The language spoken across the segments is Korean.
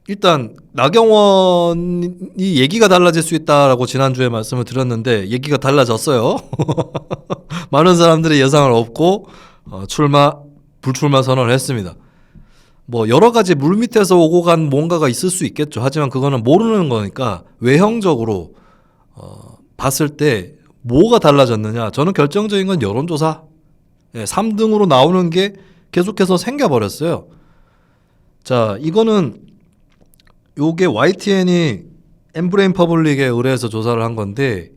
일단 나경원이 얘기가 달라질 수 있다라고 지난주에 말씀을 드렸는데 얘기가 달라졌어요. 많은 사람들이 예상을 업고 불출마 선언을 했습니다. 뭐 여러 가지 물밑에서 오고 간 뭔가가 있을 수 있겠죠. 하지만 그거는 모르는 거니까 외형적으로 봤을 때 뭐가 달라졌느냐. 저는 결정적인 건 여론조사. 3등으로 나오는 게 계속해서 생겨버렸어요. 자, 이거는 요게 YTN이 엠브레인 퍼블릭에 의뢰해서 조사를 한 건데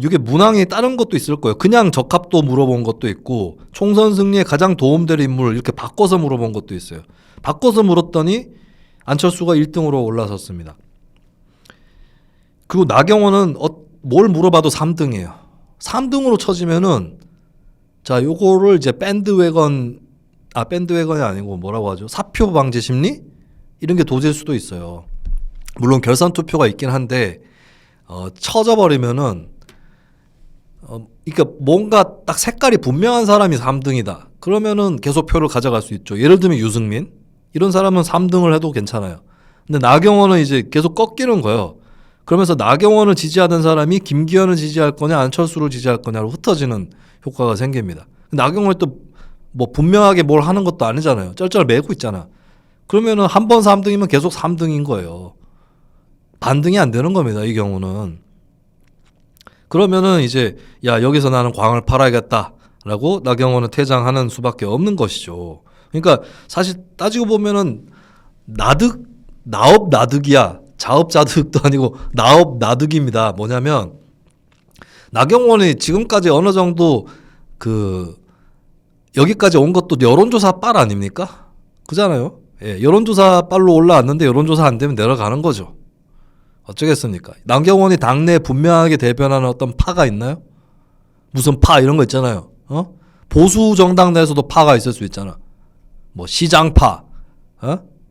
이게 문항이 다른 것도 있을 거예요. 그냥 적합도 물어본 것도 있고 총선 승리에 가장 도움될 인물을 이렇게 바꿔서 물어본 것도 있어요. 바꿔서 물었더니 안철수가 1등으로 올라섰습니다. 그리고 나경원은 뭘 물어봐도 3등이에요. 3등으로 쳐지면은 자, 요거를 이제 밴드웨건이 아니고 뭐라고 하죠? 사표 방지 심리? 이런 게 도질 수도 있어요. 물론 결선 투표가 있긴 한데 쳐져버리면은 그러니까 뭔가 딱 색깔이 분명한 사람이 3등이다. 그러면은 계속 표를 가져갈 수 있죠. 예를 들면 유승민 이런 사람은 3등을 해도 괜찮아요. 근데 나경원은 이제 계속 꺾이는 거예요. 그러면서 나경원을 지지하던 사람이 김기현을 지지할 거냐 안철수를 지지할 거냐로 흩어지는 효과가 생깁니다. 나경원이 또 뭐 분명하게 뭘 하는 것도 아니잖아요. 쩔쩔 매고 있잖아. 그러면은 한 번 3등이면 계속 3등인 거예요. 반등이 안 되는 겁니다. 이 경우는. 그러면은 이제 야 여기서 나는 광을 팔아야겠다라고 나경원은 퇴장하는 수밖에 없는 것이죠. 그러니까 사실 따지고 보면은 나업나득이야. 자업자득도 아니고 나업나득입니다. 뭐냐면 나경원이 지금까지 어느 정도 여기까지 온 것도 여론조사 빨 아닙니까? 그잖아요. 예, 여론조사 빨로 올라왔는데 여론조사 안 되면 내려가는 거죠. 어쩌겠습니까? 나경원이 당내에 분명하게 대변하는 어떤 파가 있나요? 무슨 파 이런 거 있잖아요. 보수 정당 내에서도 파가 있을 수 있잖아. 뭐 시장파,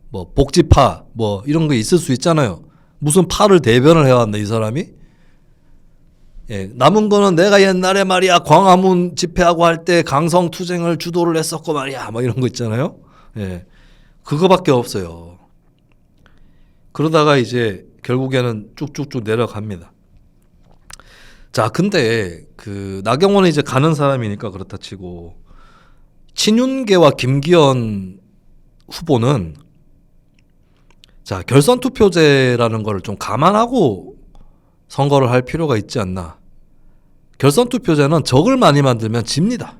뭐 복지파, 뭐 이런 거 있을 수 있잖아요. 무슨 파를 대변을 해왔네 이 사람이. 예, 남은 거는 내가 옛날에 말이야 광화문 집회하고 할 때 강성투쟁을 주도를 했었고 말이야 뭐 이런 거 있잖아요. 예, 그거밖에 없어요. 그러다가 이제 결국에는 쭉쭉쭉 내려갑니다. 자, 근데 나경원이 이제 가는 사람이니까 그렇다 치고 친윤계와 김기현 후보는 자, 결선 투표제라는 거를 좀 감안하고 선거를 할 필요가 있지 않나. 결선 투표제는 적을 많이 만들면 집니다.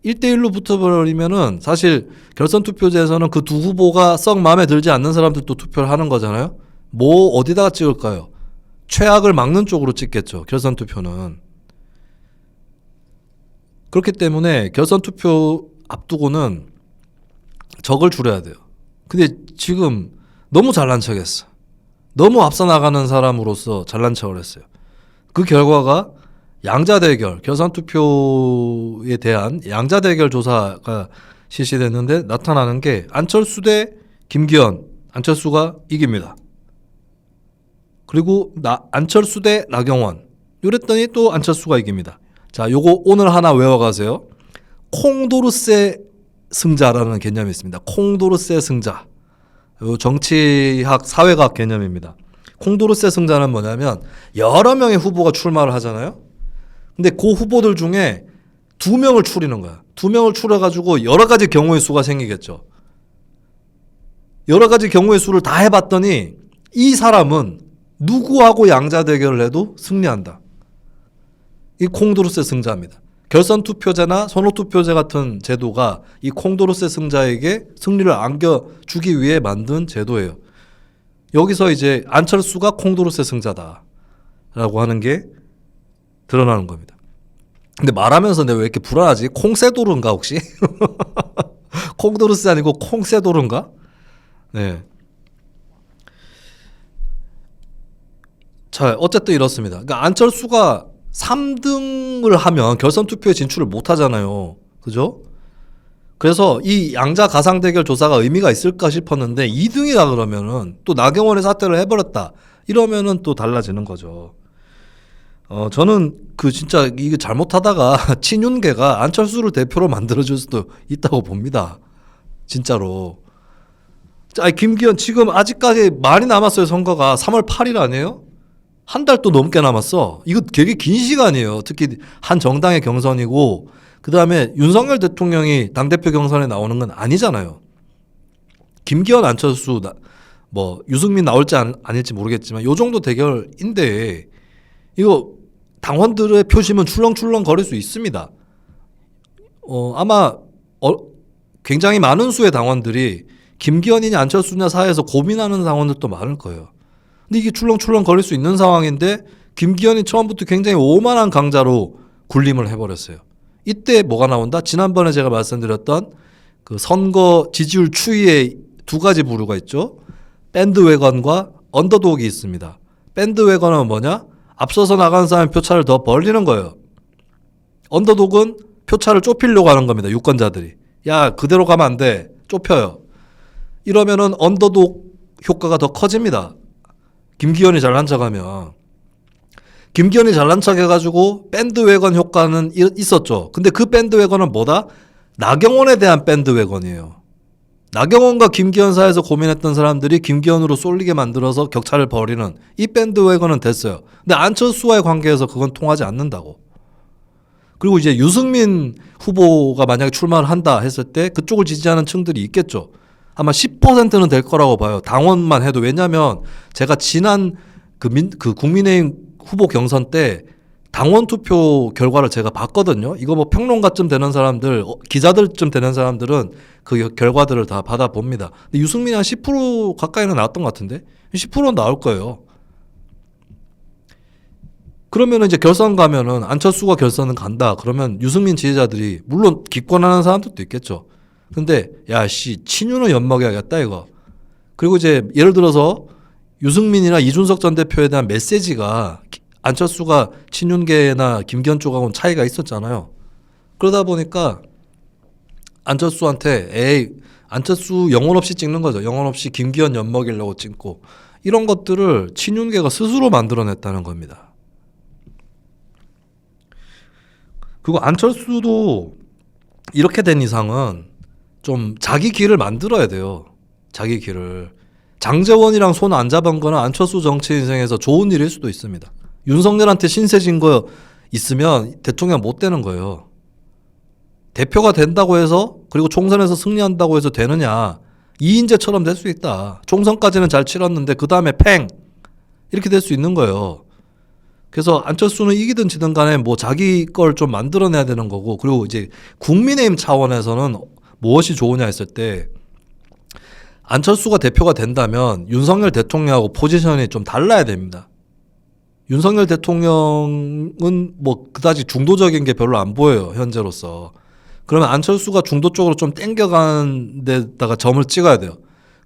1대1로 붙어버리면은 사실 결선 투표제에서는 그 두 후보가 썩 마음에 들지 않는 사람들도 투표를 하는 거잖아요. 뭐 어디다가 찍을까요? 최악을 막는 쪽으로 찍겠죠. 결선 투표는. 그렇기 때문에 결선 투표 앞두고는 적을 줄여야 돼요. 근데 지금 너무 잘난 척했어. 너무 앞서 나가는 사람으로서 잘난 척을 했어요. 그 결과가 양자대결, 결선 투표에 대한 양자대결 조사가 실시됐는데 나타나는 게 안철수 대 김기현, 안철수가 이깁니다. 그리고 안철수 대 나경원, 이랬더니 또 안철수가 이깁니다. 자, 요거 오늘 하나 외워가세요. 콩도르세 승자라는 개념이 있습니다. 콩도르세 승자. 정치학, 사회학 개념입니다. 콩도르세 승자는 뭐냐면 여러 명의 후보가 출마를 하잖아요. 근데 그 후보들 중에 2명을 추리는 거야. 2명을 추려가지고 여러 가지 경우의 수가 생기겠죠. 여러 가지 경우의 수를 다 해봤더니 이 사람은 누구하고 양자 대결을 해도 승리한다. 이 콩도르세 승자입니다. 결선 투표제나 선호 투표제 같은 제도가 이 콩도르세 승자에게 승리를 안겨주기 위해 만든 제도예요. 여기서 이제 안철수가 콩도르세 승자다라고 하는 게 드러나는 겁니다. 근데 말하면서 내가 왜 이렇게 불안하지? 콩세도르인가 혹시? 콩도르세 아니고 콩세도르인가? 네. 자, 어쨌든 이렇습니다. 그러니까 안철수가 3등을 하면 결선 투표에 진출을 못 하잖아요. 그죠? 그래서 이 양자 가상 대결 조사가 의미가 있을까 싶었는데 2등이라 그러면은 또 나경원의 사퇴를 해버렸다. 이러면은 또 달라지는 거죠. 저는 진짜 이게 잘못하다가 친윤계가 안철수를 대표로 만들어줄 수도 있다고 봅니다. 진짜로. 아니, 김기현 지금 아직까지 많이 남았어요. 선거가 3월 8일 아니에요? 한 달 또 넘게 남았어. 이거 되게 긴 시간이에요. 특히 한 정당의 경선이고, 그 다음에 윤석열 대통령이 당대표 경선에 나오는 건 아니잖아요. 김기현, 안철수, 유승민 나올지 아닐지 모르겠지만 요 정도 대결인데 이거 당원들의 표심은 출렁출렁 거릴 수 있습니다. 아마 굉장히 많은 수의 당원들이 김기현이냐 안철수냐 사이에서 고민하는 당원들도 많을 거예요. 근데 이게 출렁출렁 거릴 수 있는 상황인데 김기현이 처음부터 굉장히 오만한 강자로 군림을 해버렸어요. 이때 뭐가 나온다? 지난번에 제가 말씀드렸던 그 선거 지지율 추이의 두 가지 부류가 있죠. 밴드웨건과 언더독이 있습니다. 밴드웨건은 뭐냐? 앞서서 나간 사람의 표차를 더 벌리는 거예요. 언더독은 표차를 좁히려고 하는 겁니다. 유권자들이. 야, 그대로 가면 안 돼. 좁혀요. 이러면은 언더독 효과가 더 커집니다. 김기현이 잘난 척하면. 김기현이 잘난 척 해가지고 밴드웨건 효과는 있었죠. 근데 그 밴드웨건은 뭐다? 나경원에 대한 밴드웨건이에요. 나경원과 김기현 사이에서 고민했던 사람들이 김기현으로 쏠리게 만들어서 격차를 벌이는 이 밴드웨건은 됐어요. 근데 안철수와의 관계에서 그건 통하지 않는다고. 그리고 이제 유승민 후보가 만약에 출마를 한다 했을 때 그쪽을 지지하는 층들이 있겠죠. 아마 10%는 될 거라고 봐요. 당원만 해도. 왜냐하면 제가 지난 그 국민의힘 후보 경선 때 당원 투표 결과를 제가 봤거든요. 이거 뭐 평론가쯤 되는 사람들, 기자들쯤 되는 사람들은 그 결과들을 다 받아봅니다. 근데 유승민이 한 10% 가까이는 나왔던 것 같은데 10%는 나올 거예요. 그러면 이제 결선 가면은 안철수가 결선은 간다. 그러면 유승민 지지자들이 물론 기권하는 사람들도 있겠죠. 근데 친윤은 엿먹여야겠다 이거. 그리고 이제 예를 들어서 유승민이나 이준석 전 대표에 대한 메시지가 안철수가 친윤계나 김기현 쪽하고는 차이가 있었잖아요. 그러다 보니까 안철수한테 안철수 영혼 없이 찍는 거죠. 영혼 없이 김기현 엿먹이려고 찍고 이런 것들을 친윤계가 스스로 만들어냈다는 겁니다. 그리고 안철수도 이렇게 된 이상은 좀 자기 길을 만들어야 돼요. 자기 길을. 장제원이랑 손 안 잡은 거는 안철수 정치 인생에서 좋은 일일 수도 있습니다. 윤석열한테 신세진 거 있으면 대통령 못 되는 거예요. 대표가 된다고 해서 그리고 총선에서 승리한다고 해서 되느냐. 이인재처럼 될 수 있다. 총선까지는 잘 치렀는데 그 다음에 팽 이렇게 될 수 있는 거예요. 그래서 안철수는 이기든 지든 간에 뭐 자기 걸 좀 만들어내야 되는 거고, 그리고 이제 국민의힘 차원에서는 무엇이 좋으냐 했을 때 안철수가 대표가 된다면 윤석열 대통령하고 포지션이 좀 달라야 됩니다. 윤석열 대통령은 뭐 그다지 중도적인 게 별로 안 보여요, 현재로서. 그러면 안철수가 중도 쪽으로 좀 땡겨가는 데다가 점을 찍어야 돼요.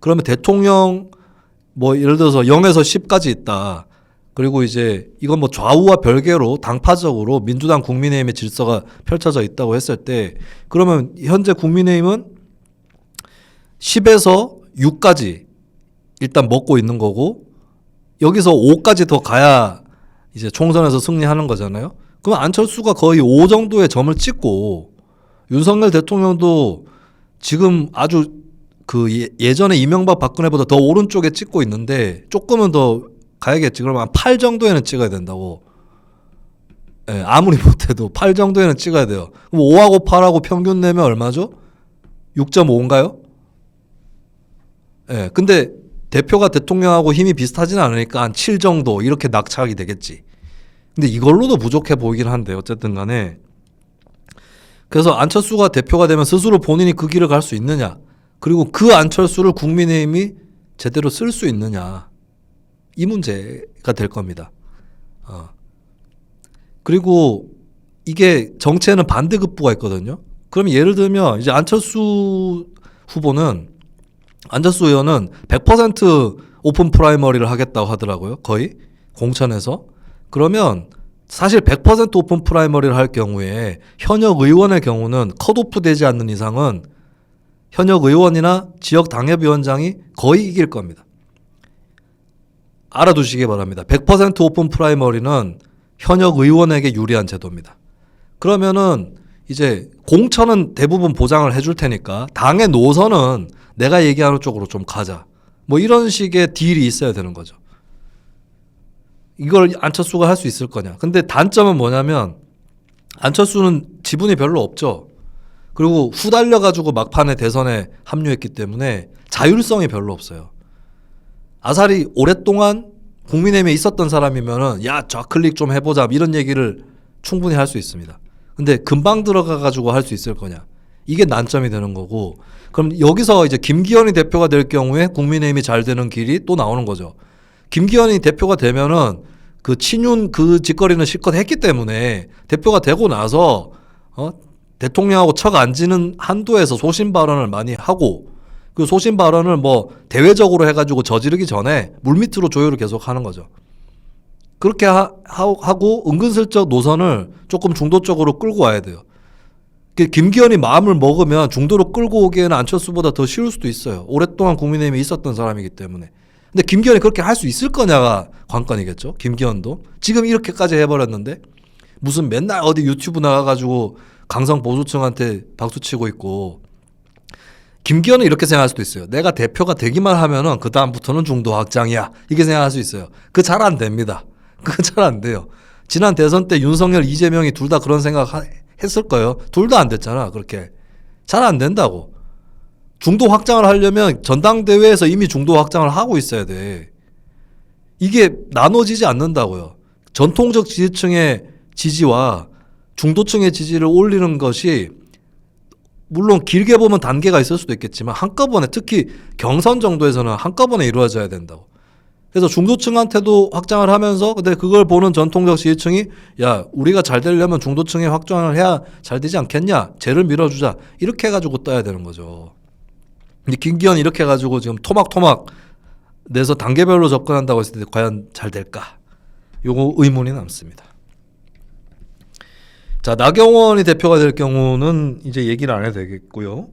그러면 대통령 뭐 예를 들어서 0에서 10까지 있다. 그리고 이제 이건 뭐 좌우와 별개로 당파적으로 민주당 국민의힘의 질서가 펼쳐져 있다고 했을 때 그러면 현재 국민의힘은 10에서 6까지 일단 먹고 있는 거고 여기서 5까지 더 가야 이제 총선에서 승리하는 거잖아요. 그럼 안철수가 거의 5 정도의 점을 찍고 윤석열 대통령도 지금 아주 그 예전에 이명박 박근혜보다 더 오른쪽에 찍고 있는데 조금은 더 가야겠지. 그러면 한 8 정도에는 찍어야 된다고. 예, 아무리 못해도 8 정도에는 찍어야 돼요. 그럼 5하고 8하고 평균 내면 얼마죠? 6.5인가요? 예, 근데 대표가 대통령하고 힘이 비슷하지는 않으니까 한 7 정도 이렇게 낙차하게 되겠지. 근데 이걸로도 부족해 보이긴 한데 어쨌든 간에 그래서 안철수가 대표가 되면 스스로 본인이 그 길을 갈 수 있느냐, 그리고 그 안철수를 국민의힘이 제대로 쓸 수 있느냐, 이 문제가 될 겁니다. 그리고 이게 정치에는 반대급부가 있거든요. 그럼 예를 들면 이제 안철수 의원은 100% 오픈 프라이머리를 하겠다고 하더라고요. 거의 공천에서. 그러면 사실 100% 오픈 프라이머리를 할 경우에 현역 의원의 경우는 컷오프 되지 않는 이상은 현역 의원이나 지역 당협위원장이 거의 이길 겁니다. 알아두시기 바랍니다. 100% 오픈 프라이머리는 현역 의원에게 유리한 제도입니다. 그러면은 이제 공천은 대부분 보장을 해줄 테니까 당의 노선은 내가 얘기하는 쪽으로 좀 가자. 뭐 이런 식의 딜이 있어야 되는 거죠. 이걸 안철수가 할 수 있을 거냐. 근데 단점은 뭐냐면 안철수는 지분이 별로 없죠. 그리고 후달려가지고 막판에 대선에 합류했기 때문에 자율성이 별로 없어요. 아사리 오랫동안 국민의힘에 있었던 사람이면은 야 좌클릭 좀 해보자 이런 얘기를 충분히 할 수 있습니다. 근데 금방 들어가가지고 할 수 있을 거냐. 이게 난점이 되는 거고 그럼 여기서 이제 김기현이 대표가 될 경우에 국민의힘이 잘 되는 길이 또 나오는 거죠. 김기현이 대표가 되면은 그 친윤 그 짓거리는 실컷 했기 때문에 대표가 되고 나서 대통령하고 척 안 지는 한도에서 소신 발언을 많이 하고 그 소신 발언을 뭐 대외적으로 해가지고 저지르기 전에 물밑으로 조율을 계속 하는 거죠. 그렇게 하고 은근슬쩍 노선을 조금 중도 쪽으로 끌고 와야 돼요. 김기현이 마음을 먹으면 중도로 끌고 오기에는 안철수보다 더 쉬울 수도 있어요. 오랫동안 국민의힘에 있었던 사람이기 때문에. 근데 김기현이 그렇게 할 수 있을 거냐가 관건이겠죠. 김기현도. 지금 이렇게까지 해버렸는데 무슨 맨날 어디 유튜브 나가가지고 강성 보수층한테 박수치고 있고 김기현은 이렇게 생각할 수도 있어요. 내가 대표가 되기만 하면은 그 다음부터는 중도 확장이야. 이렇게 생각할 수 있어요. 그거 잘 안 됩니다. 그거 잘 안 돼요. 지난 대선 때 윤석열, 이재명이 둘 다 그런 생각 했을 거예요. 둘 다 안 됐잖아. 그렇게. 잘 안 된다고. 중도 확장을 하려면 전당대회에서 이미 중도 확장을 하고 있어야 돼. 이게 나눠지지 않는다고요. 전통적 지지층의 지지와 중도층의 지지를 올리는 것이 물론 길게 보면 단계가 있을 수도 있겠지만 한꺼번에 특히 경선 정도에서는 한꺼번에 이루어져야 된다고. 그래서 중도층한테도 확장을 하면서 근데 그걸 보는 전통적 지지층이 야 우리가 잘 되려면 중도층에 확장을 해야 잘 되지 않겠냐. 쟤를 밀어주자. 이렇게 해가지고 떠야 되는 거죠. 근데 김기현 이렇게 해가지고 지금 토막토막 내서 단계별로 접근한다고 했을 때 과연 잘 될까? 요거 의문이 남습니다. 자, 나경원이 대표가 될 경우는 이제 얘기를 안 해도 되겠고요.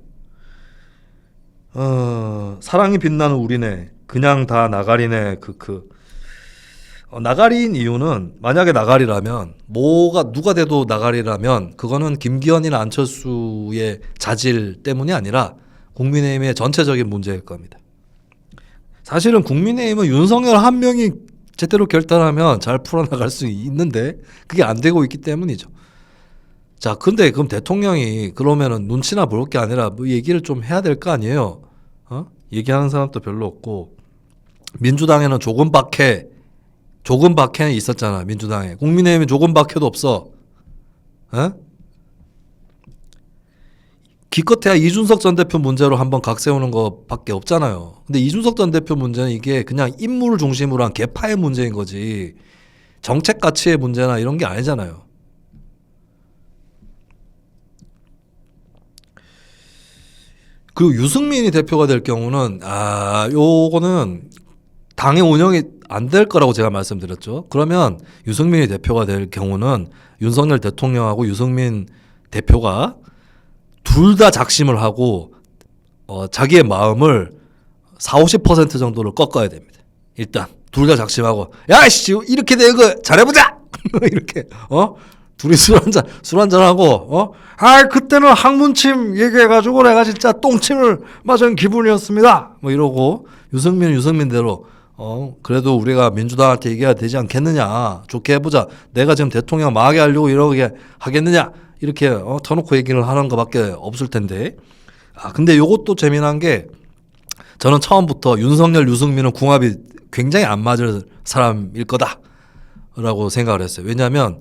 사랑이 빛나는 우리네 그냥 다 나가리네 나가리인 이유는 만약에 나가리라면 누가 돼도 나가리라면 그거는 김기현이나 안철수의 자질 때문이 아니라 국민의힘의 전체적인 문제일 겁니다. 사실은 국민의힘은 윤석열 한 명이 제대로 결단하면 잘 풀어나갈 수 있는데 그게 안 되고 있기 때문이죠. 자, 근데 그럼 대통령이 그러면은 눈치나 볼 게 아니라 뭐 얘기를 좀 해야 될 거 아니에요? 얘기하는 사람도 별로 없고 민주당에는 조금 박해는 있었잖아. 민주당에 국민의힘에 조금 박해도 없어. 기껏해야 이준석 전 대표 문제로 한번 각 세우는 것밖에 없잖아요. 근데 이준석 전 대표 문제는 이게 그냥 인물 중심으로 한 개파의 문제인 거지 정책 가치의 문제나 이런 게 아니잖아요. 그리고 유승민이 대표가 될 경우는 요거는 당의 운영이 안 될 거라고 제가 말씀드렸죠. 그러면 유승민이 대표가 될 경우는 윤석열 대통령하고 유승민 대표가 둘 다 작심을 하고 자기의 마음을 40-50% 정도를 꺾어야 됩니다. 일단 둘 다 작심하고 야씨 이렇게 된 거 잘해보자 이렇게 둘이 술 한잔 하고 그때는 항문침 얘기해가지고 내가 진짜 똥침을 맞은 기분이었습니다. 뭐 이러고 유승민은 유승민대로 그래도 우리가 민주당한테 얘기해야 되지 않겠느냐. 좋게 해보자. 내가 지금 대통령 망하게 하려고 이러게 하겠느냐. 이렇게 터놓고 얘기를 하는 것밖에 없을 텐데. 근데 요것도 재미난 게 저는 처음부터 윤석열, 유승민은 궁합이 굉장히 안 맞을 사람일 거다라고 생각을 했어요. 왜냐하면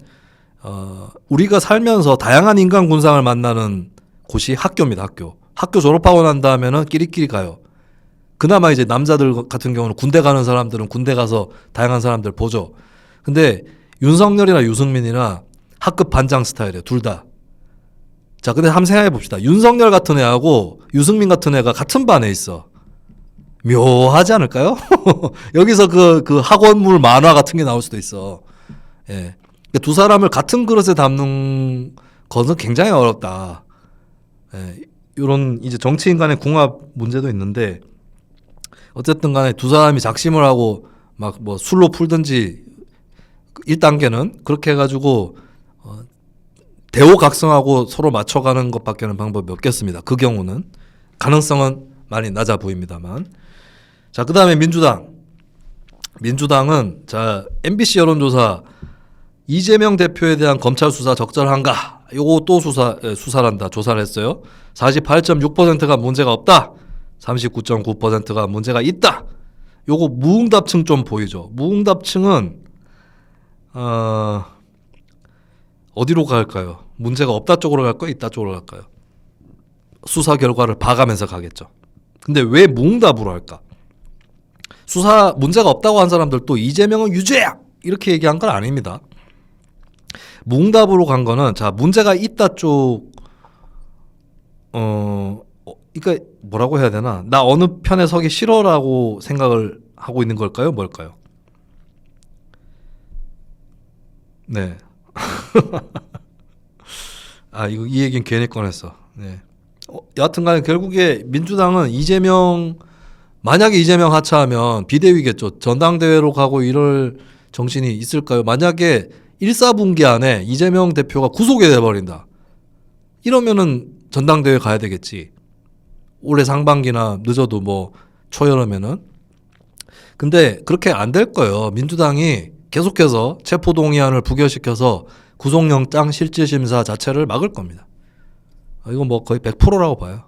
우리가 살면서 다양한 인간 군상을 만나는 곳이 학교입니다. 학교 졸업하고 난 다음에는 끼리끼리 가요. 그나마 이제 남자들 같은 경우는 군대 가는 사람들은 군대 가서 다양한 사람들 보죠. 근데 윤석열이나 유승민이나 학급 반장 스타일이에요. 둘 다. 자, 근데 한번 생각해 봅시다. 윤석열 같은 애하고 유승민 같은 애가 같은 반에 있어. 묘하지 않을까요? 여기서 그 학원물 만화 같은 게 나올 수도 있어. 예. 두 사람을 같은 그릇에 담는 것은 굉장히 어렵다. 예. 이런 이제 정치인 간의 궁합 문제도 있는데 어쨌든 간에 두 사람이 작심을 하고 막 뭐 술로 풀든지 1단계는 그렇게 해가지고 대호각성하고 서로 맞춰가는 것밖에는 방법이 없겠습니다. 그 경우는 가능성은 많이 낮아 보입니다만. 자, 그 다음에 민주당은 자 MBC 여론조사 이재명 대표에 대한 검찰 수사 적절한가? 요거 또 수사란다. 조사를 했어요. 48.6%가 문제가 없다. 39.9%가 문제가 있다. 요거 무응답층 좀 보이죠. 무응답층은 어디로 갈까요? 문제가 없다 쪽으로 갈까요? 있다 쪽으로 갈까요? 수사 결과를 봐가면서 가겠죠. 근데 왜 무응답으로 할까? 수사 문제가 없다고 한 사람들도 이재명은 유죄야! 이렇게 얘기한 건 아닙니다. 무응답으로 간 거는 자 문제가 있다 쪽 그러니까 뭐라고 해야 되나? 나 어느 편에 서기 싫어라고 생각을 하고 있는 걸까요? 뭘까요? 네. 이 얘기는 괜히 꺼냈어. 네. 여하튼간에 결국에 민주당은 만약에 이재명 하차하면 비대위겠죠. 전당대회로 가고 이럴 정신이 있을까요? 만약에 1사분기 안에 이재명 대표가 구속이 돼버린다. 이러면은 전당대회 가야 되겠지. 올해 상반기나 늦어도 뭐 초여름에는. 근데 그렇게 안 될 거예요. 민주당이 계속해서 체포동의안을 부결시켜서 구속영장 실질심사 자체를 막을 겁니다. 이거 뭐 거의 100%라고 봐요.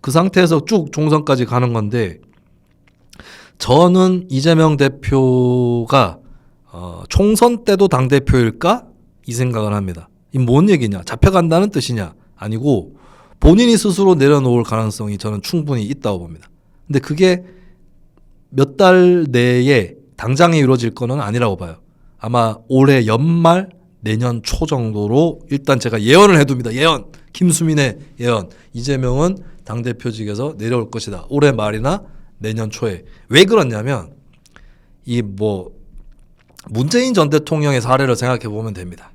그 상태에서 쭉 총선까지 가는 건데 저는 이재명 대표가 총선 때도 당대표일까? 이 생각을 합니다. 이 뭔 얘기냐? 잡혀간다는 뜻이냐? 아니고 본인이 스스로 내려놓을 가능성이 저는 충분히 있다고 봅니다. 근데 그게 몇 달 내에 당장에 이루어질 거는 아니라고 봐요. 아마 올해 연말 내년 초 정도로 일단 제가 예언을 해둡니다. 예언! 김수민의 예언. 이재명은 당대표직에서 내려올 것이다. 올해 말이나 내년 초에. 왜 그러냐면 문재인 전 대통령의 사례를 생각해 보면 됩니다.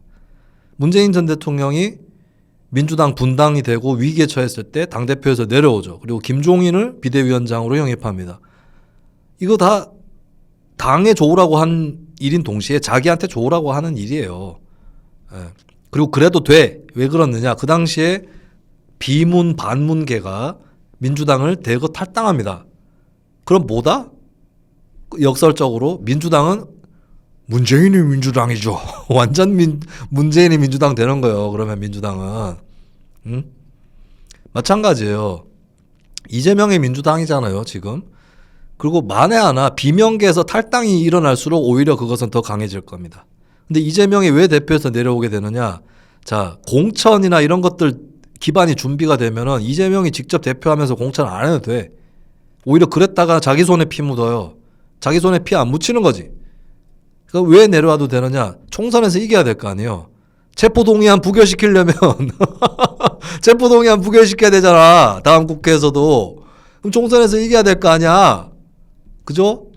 문재인 전 대통령이 민주당 분당이 되고 위기에 처했을 때 당대표에서 내려오죠. 그리고 김종인을 비대위원장으로 영입합니다. 이거 다 당에 좋으라고 한 일인 동시에 자기한테 좋으라고 하는 일이에요. 그리고 그래도 돼. 왜 그러느냐. 그 당시에 비문 반문계가 민주당을 대거 탈당합니다. 그럼 뭐다? 역설적으로 민주당은 문재인이 민주당이죠. 완전 문재인이 민주당 되는 거예요. 그러면 민주당은. 마찬가지예요. 이재명이 민주당이잖아요. 지금. 그리고 만에 하나 비명계에서 탈당이 일어날수록 오히려 그것은 더 강해질 겁니다. 근데 이재명이 왜 대표에서 내려오게 되느냐. 자, 공천이나 이런 것들 기반이 준비가 되면은 이재명이 직접 대표하면서 공천 안 해도 돼. 오히려 그랬다가 자기 손에 피 묻어요. 자기 손에 피 안 묻히는 거지. 그러니까 왜 내려와도 되느냐? 총선에서 이겨야 될 거 아니에요. 체포동의안 부결시키려면 체포동의안 부결시켜야 되잖아. 다음 국회에서도. 그럼 총선에서 이겨야 될 거 아니야. 그죠?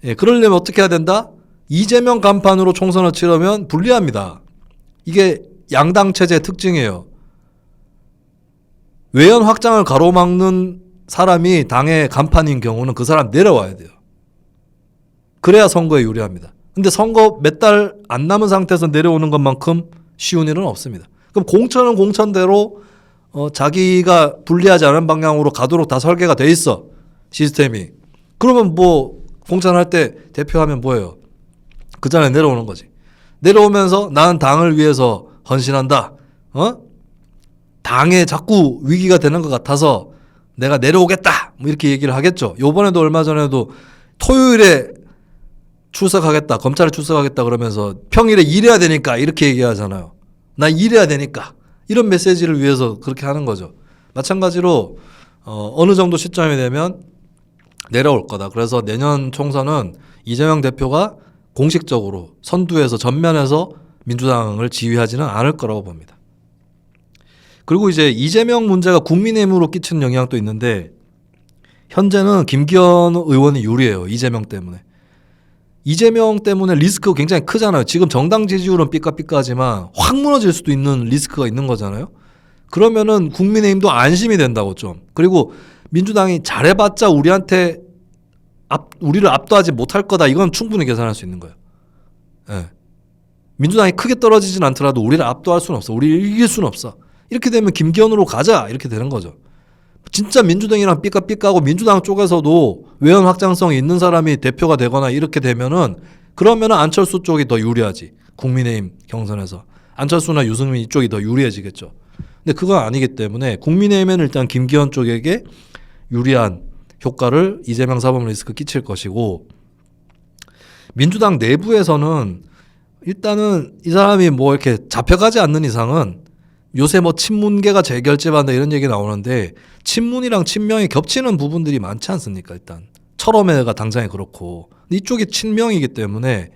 예, 그러려면 어떻게 해야 된다? 이재명 간판으로 총선을 치르면 불리합니다. 이게 양당 체제의 특징이에요. 외연 확장을 가로막는 사람이 당의 간판인 경우는 그 사람 내려와야 돼요. 그래야 선거에 유리합니다. 근데 선거 몇 달 안 남은 상태에서 내려오는 것만큼 쉬운 일은 없습니다. 그럼 공천은 공천대로 자기가 불리하지 않은 방향으로 가도록 다 설계가 돼 있어. 시스템이. 그러면 뭐 공천할 때 대표하면 뭐예요? 그 전에 내려오는 거지. 내려오면서 나는 당을 위해서 헌신한다. 당에 자꾸 위기가 되는 것 같아서 내가 내려오겠다. 뭐 이렇게 얘기를 하겠죠. 요번에도 얼마 전에도 토요일에 출석하겠다. 검찰에 출석하겠다 그러면서 평일에 일해야 되니까 이렇게 얘기하잖아요. 나 일해야 되니까. 이런 메시지를 위해서 그렇게 하는 거죠. 마찬가지로 어느 정도 시점이 되면 내려올 거다. 그래서 내년 총선은 이재명 대표가 공식적으로 선두에서 전면에서 민주당을 지휘하지는 않을 거라고 봅니다. 그리고 이제 이재명 문제가 국민의힘으로 끼치는 영향도 있는데 현재는 김기현 의원이 유리해요. 이재명 때문에. 이재명 때문에 리스크가 굉장히 크잖아요. 지금 정당 지지율은 삐까삐까하지만 확 무너질 수도 있는 리스크가 있는 거잖아요. 그러면은 국민의힘도 안심이 된다고 좀. 그리고 민주당이 잘해봤자 우리를 압도하지 못할 거다. 이건 충분히 계산할 수 있는 거예요. 예. 민주당이 크게 떨어지진 않더라도 우리를 압도할 수는 없어. 우리를 이길 수는 없어. 이렇게 되면 김기현으로 가자 이렇게 되는 거죠. 진짜 민주당이랑 삐까삐까하고 민주당 쪽에서도 외연 확장성이 있는 사람이 대표가 되거나 이렇게 되면은 그러면은 안철수 쪽이 더 유리하지. 국민의힘 경선에서 안철수나 유승민 이쪽이 더 유리해지겠죠. 근데 그건 아니기 때문에 국민의힘에는 일단 김기현 쪽에게 유리한 효과를 이재명 사법 리스크 끼칠 것이고, 민주당 내부에서는 일단은 이 사람이 뭐 이렇게 잡혀가지 않는 이상은, 요새 뭐 친문계가 재결집한다 이런 얘기 나오는데 친문이랑 친명이 겹치는 부분들이 많지 않습니까? 일단 철험회가 당장에 그렇고 이쪽이 친명이기 때문에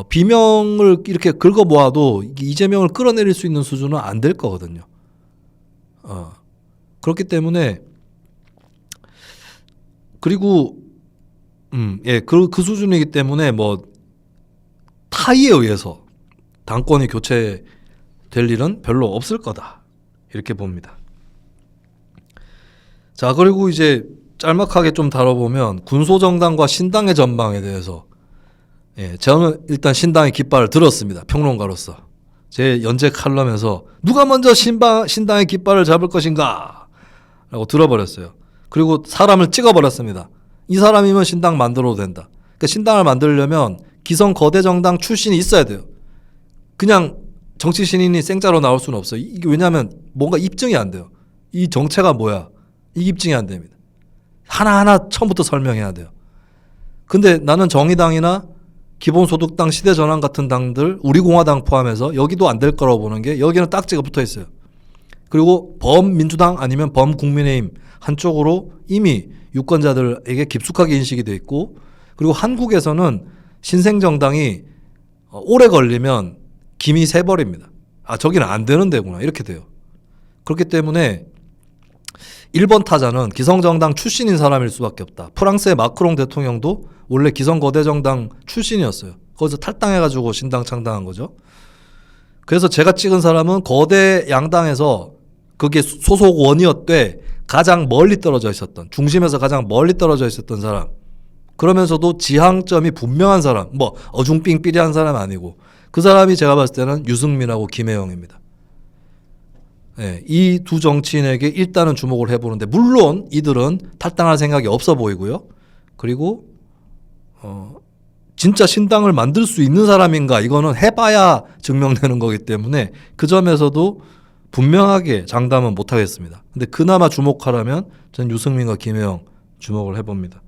비명을 이렇게 긁어 모아도 이재명을 끌어내릴 수 있는 수준은 안 될 거거든요. 그렇기 때문에 그리고 그 수준이기 때문에 뭐 타의에 의해서 당권이 교체될 일은 별로 없을 거다 이렇게 봅니다. 자, 그리고 이제 짤막하게 좀 다뤄보면 군소정당과 신당의 전망에 대해서, 저는 일단 신당의 깃발을 들었습니다. 평론가로서 제 연재 칼럼에서 누가 먼저 신당의 깃발을 잡을 것인가 라고 들어버렸어요. 그리고 사람을 찍어버렸습니다. 이 사람이면 신당 만들어도 된다. 그러니까 신당을 만들려면 기성 거대 정당 출신이 있어야 돼요. 그냥 정치 신인이 생짜로 나올 수는 없어요. 이게 왜냐하면 뭔가 입증이 안 돼요. 이 정체가 뭐야? 이 입증이 안 됩니다. 하나하나 처음부터 설명해야 돼요. 근데 나는 정의당이나 기본소득당, 시대전환 같은 당들, 우리공화당 포함해서 여기도 안 될 거라고 보는 게, 여기는 딱지가 붙어 있어요. 그리고 범민주당 아니면 범국민의힘 한쪽으로 이미 유권자들에게 깊숙하게 인식이 돼 있고, 그리고 한국에서는 신생정당이 오래 걸리면 김이 새버립니다. 아, 저기는 안 되는 데구나 이렇게 돼요. 그렇기 때문에 1번 타자는 기성정당 출신인 사람일 수밖에 없다. 프랑스의 마크롱 대통령도 원래 기성거대정당 출신이었어요. 거기서 탈당해가지고 신당 창당한 거죠. 그래서 제가 찍은 사람은 거대 양당에서 그게 소속 원이었되 가장 멀리 떨어져 있었던, 중심에서 가장 멀리 떨어져 있었던 사람, 그러면서도 지향점이 분명한 사람, 뭐 어중삥삐리한 사람 아니고, 그 사람이 제가 봤을 때는 유승민하고 김혜영입니다. 이 두 정치인에게 일단은 주목을 해보는데, 물론 이들은 탈당할 생각이 없어 보이고요. 그리고 진짜 신당을 만들 수 있는 사람인가, 이거는 해봐야 증명되는 거기 때문에 그 점에서도 분명하게 장담은 못하겠습니다. 근데 그나마 주목하라면 전 유승민과 김혜영 주목을 해봅니다.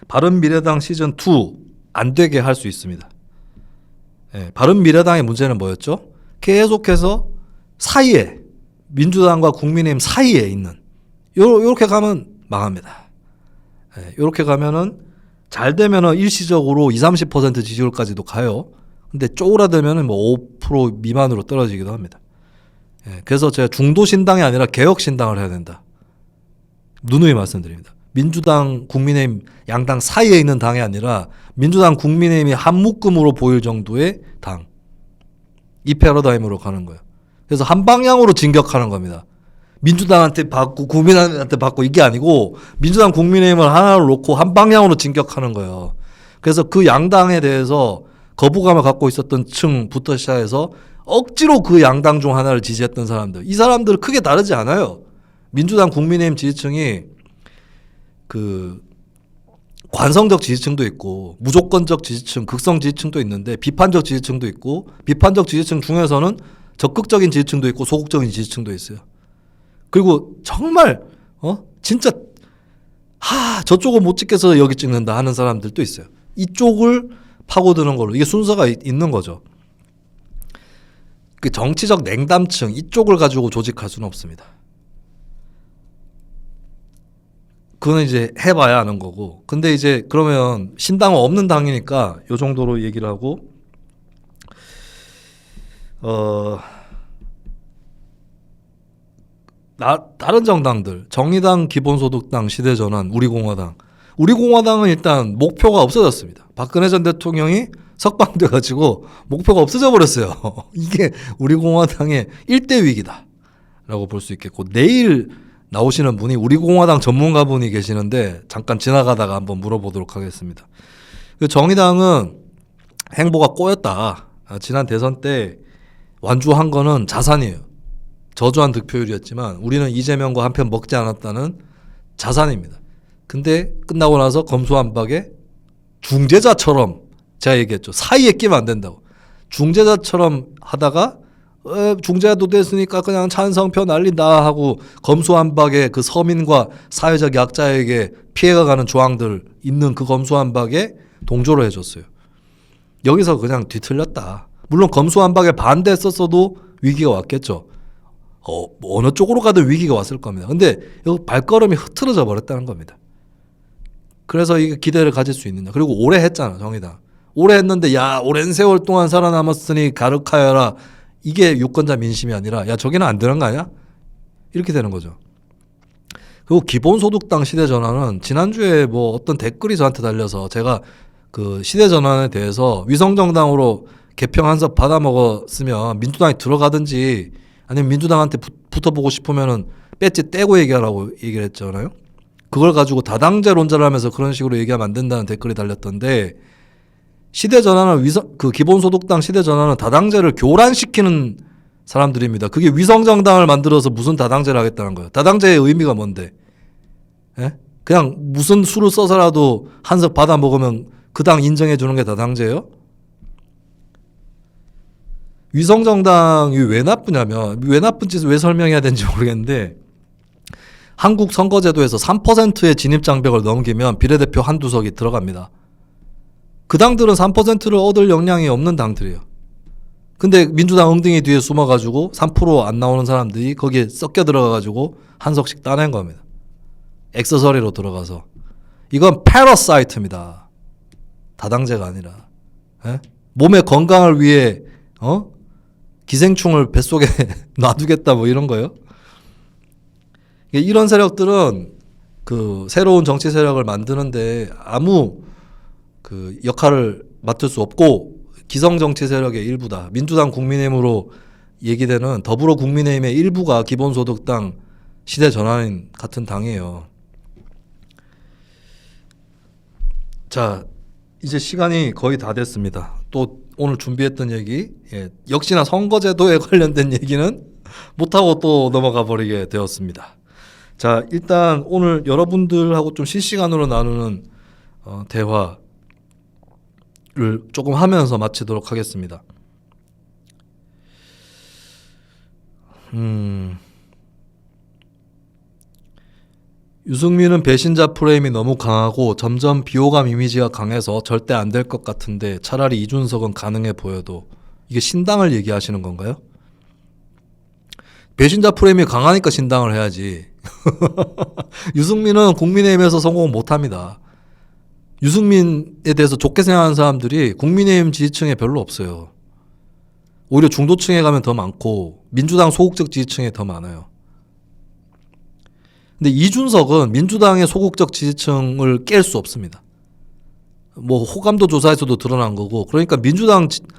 바른미래당 시즌2 안 되게 할 수 있습니다. 바른미래당의 문제는 뭐였죠? 계속해서 사이에, 민주당과 국민의힘 사이에 있는, 요렇게 가면 망합니다. 요렇게 가면은 잘 되면은 일시적으로 20-30% 지지율까지도 가요. 근데 쪼그라들면은 뭐 5% 미만으로 떨어지기도 합니다. 그래서 제가 중도 신당이 아니라 개혁 신당을 해야 된다. 누누이 말씀드립니다. 민주당, 국민의힘 양당 사이에 있는 당이 아니라 민주당, 국민의힘이 한 묶음으로 보일 정도의 당. 이 패러다임으로 가는 거예요. 그래서 한 방향으로 진격하는 겁니다. 민주당한테 받고 국민한테 받고 이게 아니고 민주당, 국민의힘을 하나로 놓고 한 방향으로 진격하는 거예요. 그래서 그 양당에 대해서 거부감을 갖고 있었던 층부터 시작해서 억지로 그 양당 중 하나를 지지했던 사람들, 이 사람들은 크게 다르지 않아요. 민주당, 국민의힘 지지층이 그 관성적 지지층도 있고 무조건적 지지층, 극성 지지층도 있는데 비판적 지지층도 있고, 비판적 지지층 중에서는 적극적인 지지층도 있고 소극적인 지지층도 있어요. 그리고 정말 진짜 저쪽은 못 찍겠어 여기 찍는다 하는 사람들도 있어요. 이쪽을 파고드는 걸로, 이게 순서가 있는 거죠. 그 정치적 냉담층 이쪽을 가지고 조직할 수는 없습니다. 그거는 이제 해봐야 하는 거고. 근데 이제 그러면 신당은 없는 당이니까 요 정도로 얘기를 하고, 다른 정당들, 정의당, 기본소득당, 시대전환, 우리공화당은 일단 목표가 없어졌습니다. 박근혜 전 대통령이 석방돼가지고 목표가 없어져 버렸어요. 이게 우리공화당의 1대 위기다 라고 볼 수 있겠고, 내일 나오시는 분이 우리공화당 전문가분이 계시는데 잠깐 지나가다가 한번 물어보도록 하겠습니다. 정의당은 행보가 꼬였다. 지난 대선 때 완주한 거는 자산이에요. 저조한 득표율이었지만 우리는 이재명과 한편 먹지 않았다는 자산입니다. 근데 끝나고 나서 검수완박에 중재자처럼 제가 얘기했죠. 사이에 끼면 안 된다고. 중재자처럼 하다가 중재도 됐으니까 그냥 찬성표 날린다 하고 검수완박에 그 서민과 사회적 약자에게 피해가 가는 조항들 있는 그 검수완박에 동조를 해줬어요. 여기서 그냥 뒤틀렸다. 물론 검수완박에 반대했었어도 위기가 왔겠죠. 어느 쪽으로 가든 위기가 왔을 겁니다. 근데 여기 발걸음이 흐트러져 버렸다는 겁니다. 그래서 이게 기대를 가질 수 있느냐. 그리고 오래 했잖아, 정의당. 오래 했는데 야 오랜 세월 동안 살아남았으니 가르카여라. 이게 유권자 민심이 아니라 야 저기는 안 되는 거 아니야? 이렇게 되는 거죠. 그리고 기본소득당 시대전환은 지난주에 뭐 어떤 댓글이 저한테 달려서 제가 그 시대전환에 대해서 위성정당으로 개평 한석 받아먹었으면 민주당에 들어가든지 아니면 민주당한테 붙어보고 싶으면은 배지 떼고 얘기하라고 얘기를 했잖아요. 그걸 가지고 다당제 논자를 하면서 그런 식으로 얘기하면 안 된다는 댓글이 달렸던데 시대전환은 그 기본소득당 시대전환은 다당제를 교란시키는 사람들입니다. 그게 위성정당을 만들어서 무슨 다당제를 하겠다는 거예요. 다당제의 의미가 뭔데? 예? 그냥 무슨 수를 써서라도 한석 받아 먹으면 그 당 인정해 주는 게 다당제예요? 위성정당이 왜 나쁘냐면 왜 나쁜지 왜 설명해야 되는지 모르겠는데 한국 선거제도에서 3%의 진입장벽을 넘기면 비례대표 한두 석이 들어갑니다. 그 당들은 3%를 얻을 역량이 없는 당들이에요. 근데 민주당 엉덩이 뒤에 숨어가지고 3% 안 나오는 사람들이 거기에 섞여 들어가가지고 한 석씩 따낸 겁니다. 액세서리로 들어가서. 이건 패러사이트입니다. 다당제가 아니라. 에? 몸의 건강을 위해 기생충을 뱃속에 놔두겠다 뭐 이런 거예요. 이런 세력들은 그 새로운 정치 세력을 만드는데 아무 그 역할을 맡을 수 없고 기성 정치 세력의 일부다. 민주당 국민의힘으로 얘기되는 더불어 국민의힘의 일부가 기본소득당 시대전환인 같은 당이에요. 자, 이제 시간이 거의 다 됐습니다. 또 오늘 준비했던 얘기 역시나 선거제도에 관련된 얘기는 못하고 또 넘어가 버리게 되었습니다. 자, 일단 오늘 여러분들하고 좀 실시간으로 나누는 대화를 조금 하면서 마치도록 하겠습니다. 유승민은 배신자 프레임이 너무 강하고 점점 비호감 이미지가 강해서 절대 안 될 것 같은데 차라리 이준석은 가능해 보여도 이게 신당을 얘기하시는 건가요? 배신자 프레임이 강하니까 신당을 해야지. 유승민은 국민의힘에서 성공 못합니다. 유승민에 대해서 좋게 생각하는 사람들이 국민의힘 지지층에 별로 없어요. 오히려 중도층에 가면 더 많고 민주당 소극적 지지층에 더 많아요. 근데 이준석은 민주당의 소극적 지지층을 깰 수 없습니다. 뭐 호감도 조사에서도 드러난 거고 그러니까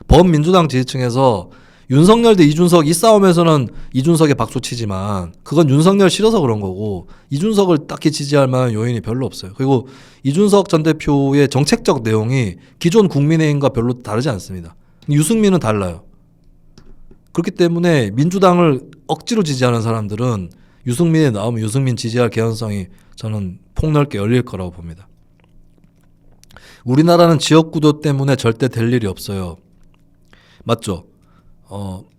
범민주당 지지층에서 윤석열 대 이준석 이 싸움에서는 이준석에 박수 치지만 그건 윤석열 싫어서 그런 거고 이준석을 딱히 지지할 만한 요인이 별로 없어요. 그리고 이준석 전 대표의 정책적 내용이 기존 국민의힘과 별로 다르지 않습니다. 유승민은 달라요. 그렇기 때문에 민주당을 억지로 지지하는 사람들은 유승민이 나오면 유승민 지지할 개연성이 저는 폭넓게 열릴 거라고 봅니다. 우리나라는 지역구도 때문에 절대 될 일이 없어요. 맞죠?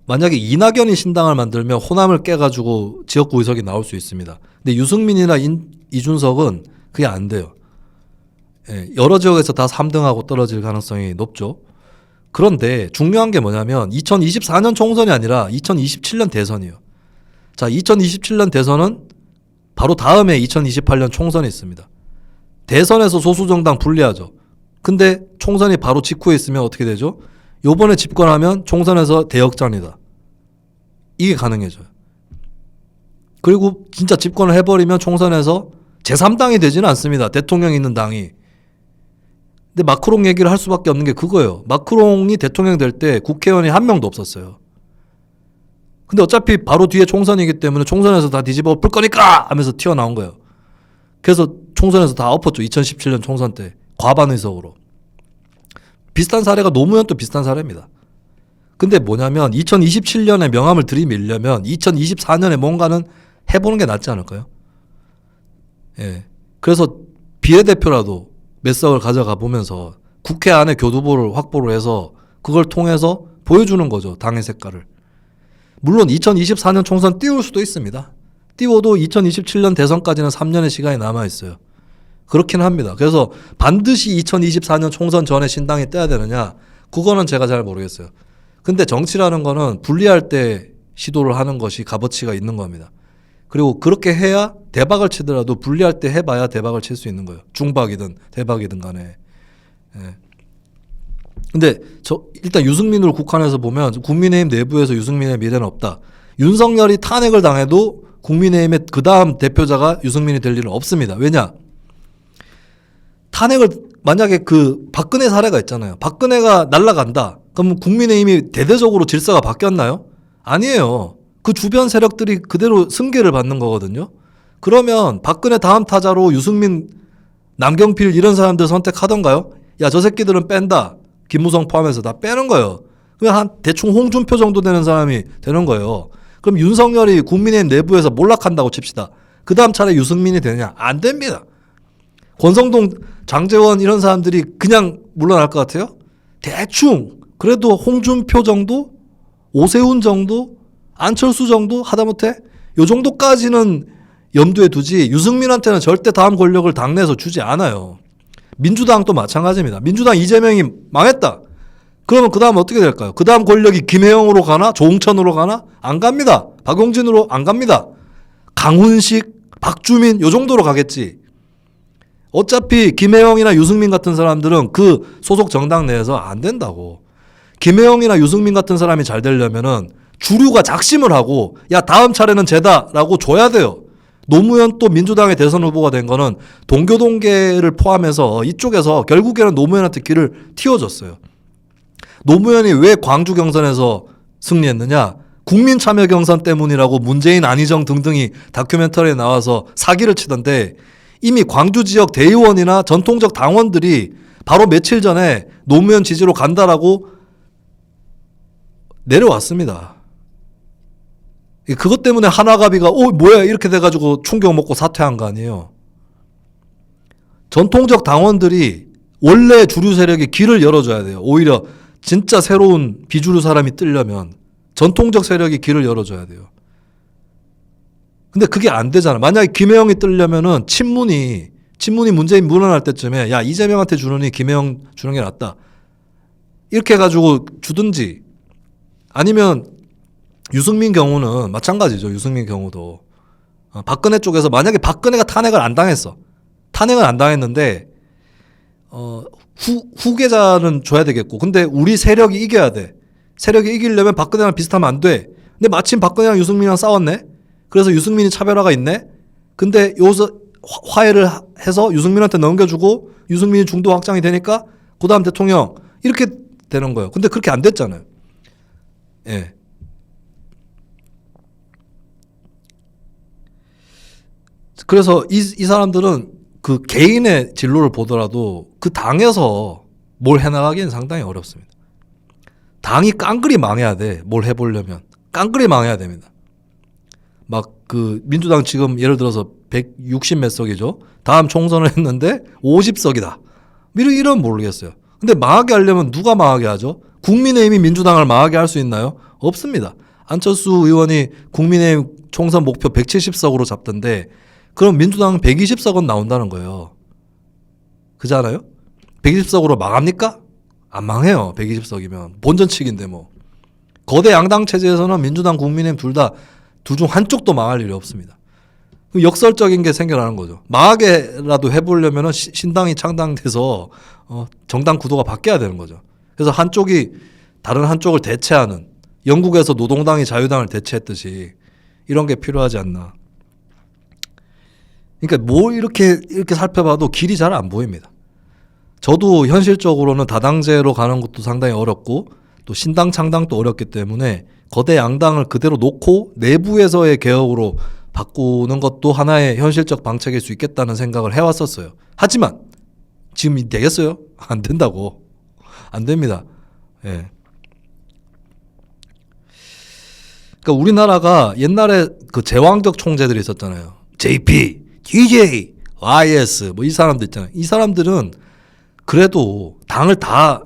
만약에 이낙연이 신당을 만들면 호남을 깨가지고 지역구 의석이 나올 수 있습니다. 근데 유승민이나 이준석은 그게 안 돼요. 여러 지역에서 다 3등하고 떨어질 가능성이 높죠. 그런데 중요한 게 뭐냐면 2024년 총선이 아니라 2027년 대선이에요. 자, 2027년 대선은 바로 다음에 2028년 총선이 있습니다. 대선에서 소수정당 분리하죠. 근데 총선이 바로 직후에 있으면 어떻게 되죠? 요번에 집권하면 총선에서 대역전이다. 이게 가능해져요. 그리고 진짜 집권을 해버리면 총선에서 제3당이 되지는 않습니다. 대통령이 있는 당이. 근데 마크롱 얘기를 할 수밖에 없는 게 그거예요. 마크롱이 대통령 될 때 국회의원이 한 명도 없었어요. 근데 어차피 바로 뒤에 총선이기 때문에 총선에서 다 뒤집어 엎을 거니까 하면서 튀어나온 거예요. 그래서 총선에서 다 엎었죠. 2017년 총선 때 과반 의석으로. 비슷한 사례가 노무현도 비슷한 사례입니다. 근데 뭐냐면 2027년에 명함을 들이밀려면 2024년에 뭔가는 해보는 게 낫지 않을까요? 예. 그래서 비례대표라도 몇 석을 가져가 보면서 국회 안에 교두보를 확보를 해서 그걸 통해서 보여주는 거죠. 당의 색깔을. 물론 2024년 총선 띄울 수도 있습니다. 띄워도 2027년 대선까지는 3년의 시간이 남아있어요. 그렇긴 합니다. 그래서 반드시 2024년 총선 전에 신당이 떼야 되느냐? 그거는 제가 잘 모르겠어요. 근데 정치라는 거는 분리할 때 시도를 하는 것이 값어치가 있는 겁니다. 그리고 그렇게 해야 대박을 치더라도 분리할 때 해봐야 대박을 칠 수 있는 거예요. 중박이든 대박이든 간에. 예. 근데 일단 유승민으로 국한해서 보면 국민의힘 내부에서 유승민의 미래는 없다. 윤석열이 탄핵을 당해도 국민의힘의 그 다음 대표자가 유승민이 될 일은 없습니다. 왜냐? 탄핵을 만약에 그 박근혜 사례가 있잖아요. 박근혜가 날아간다. 그럼 국민의힘이 대대적으로 질서가 바뀌었나요? 아니에요. 그 주변 세력들이 그대로 승계를 받는 거거든요. 그러면 박근혜 다음 타자로 유승민, 남경필 이런 사람들 선택하던가요? 야, 저 새끼들은 뺀다. 김무성 포함해서 다 빼는 거예요. 그냥 한 대충 홍준표 정도 되는 사람이 되는 거예요. 그럼 윤석열이 국민의힘 내부에서 몰락한다고 칩시다. 그 다음 차례 유승민이 되느냐? 안 됩니다. 권성동, 장제원 이런 사람들이 그냥 물러날 것 같아요? 대충 그래도 홍준표 정도? 오세훈 정도? 안철수 정도? 하다못해 요 정도까지는 염두에 두지 유승민한테는 절대 다음 권력을 당내에서 주지 않아요. 민주당도 마찬가지입니다. 민주당 이재명이 망했다. 그러면 그 다음 어떻게 될까요? 그 다음 권력이 김혜영으로 가나? 조홍천으로 가나? 안 갑니다. 박용진으로 안 갑니다. 강훈식, 박주민 요 정도로 가겠지. 어차피 김혜영이나 유승민 같은 사람들은 그 소속 정당 내에서 안 된다고. 김혜영이나 유승민 같은 사람이 잘 되려면은 주류가 작심을 하고 야 다음 차례는 쟤다라고 줘야 돼요. 노무현 또 민주당의 대선 후보가 된 거는 동교동계를 포함해서 이쪽에서 결국에는 노무현한테 길을 틔워줬어요. 노무현이 왜 광주 경선에서 승리했느냐? 국민 참여 경선 때문이라고 문재인, 안희정 등등이 다큐멘터리에 나와서 사기를 치던데 이미 광주 지역 대의원이나 전통적 당원들이 바로 며칠 전에 노무현 지지로 간다라고 내려왔습니다. 그것 때문에 하나갑이가 뭐야 이렇게 돼가지고 충격 먹고 사퇴한 거 아니에요. 전통적 당원들이 원래 주류 세력이 길을 열어줘야 돼요. 오히려 진짜 새로운 비주류 사람이 뜨려면 전통적 세력이 길을 열어줘야 돼요. 근데 그게 안 되잖아. 만약에 김혜영이 뜨려면은 친문이 문재인 물러날 때쯤에 야 이재명한테 주느니 김혜영 주는 게 낫다. 이렇게 해가지고 주든지 아니면 유승민 경우는 마찬가지죠. 유승민 경우도 박근혜 쪽에서 만약에 박근혜가 탄핵을 안 당했어. 탄핵을 안 당했는데 후계자는 줘야 되겠고 근데 우리 세력이 이겨야 돼. 세력이 이기려면 박근혜랑 비슷하면 안 돼. 근데 마침 박근혜랑 유승민이랑 싸웠네. 그래서 유승민이 차별화가 있네. 근데 여기서 화해를 해서 유승민한테 넘겨주고 유승민이 중도 확장이 되니까 그 다음 대통령 이렇게 되는 거예요. 근데 그렇게 안 됐잖아요. 예. 그래서 이 사람들은 그 개인의 진로를 보더라도 그 당에서 뭘 해나가기는 상당히 어렵습니다. 당이 깡그리 망해야 돼. 뭘 해보려면. 깡그리 망해야 됩니다. 막 그 민주당 지금 예를 들어서 160 몇 석이죠. 다음 총선을 했는데 50석이다. 이런 모르겠어요. 근데 망하게 하려면 누가 망하게 하죠? 국민의힘이 민주당을 망하게 할 수 있나요? 없습니다. 안철수 의원이 국민의힘 총선 목표 170석으로 잡던데 그럼 민주당은 120석은 나온다는 거예요. 그잖아요? 120석으로 망합니까? 안 망해요. 120석이면. 본전치기인데 뭐. 거대 양당 체제에서는 민주당, 국민의힘 둘 중 한쪽도 망할 일이 없습니다. 역설적인 게 생겨나는 거죠. 망하게라도 해보려면 신당이 창당돼서 정당 구도가 바뀌어야 되는 거죠. 그래서 한쪽이 다른 한쪽을 대체하는 영국에서 노동당이 자유당을 대체했듯이 이런 게 필요하지 않나. 그러니까 뭐 이렇게 살펴봐도 길이 잘 안 보입니다. 저도 현실적으로는 다당제로 가는 것도 상당히 어렵고 또 신당 창당도 어렵기 때문에 거대 양당을 그대로 놓고 내부에서의 개혁으로 바꾸는 것도 하나의 현실적 방책일 수 있겠다는 생각을 해왔었어요. 하지만 지금 되겠어요? 안 된다고. 안 됩니다. 예. 그러니까 우리나라가 옛날에 그 제왕적 총재들이 있었잖아요. JP, DJ, YS 뭐 이 사람들 있잖아요. 이 사람들은 그래도 당을 다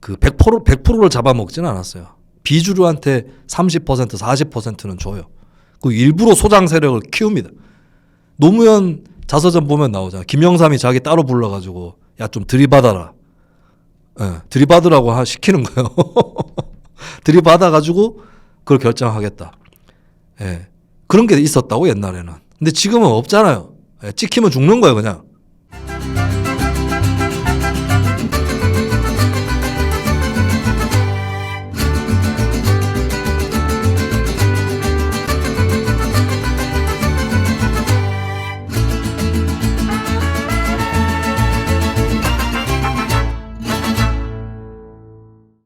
그 100%를 잡아먹지는 않았어요. 비주류한테 30%, 40%는 줘요. 그 일부러 소장 세력을 키웁니다. 노무현 자서전 보면 나오잖아. 김영삼이 자기 따로 불러가지고 야 좀 들이받아라. 예, 들이받으라고 시키는 거예요. 들이받아가지고 그걸 결정하겠다. 예, 그런 게 있었다고 옛날에는. 근데 지금은 없잖아요. 예, 찍히면 죽는 거예요 그냥.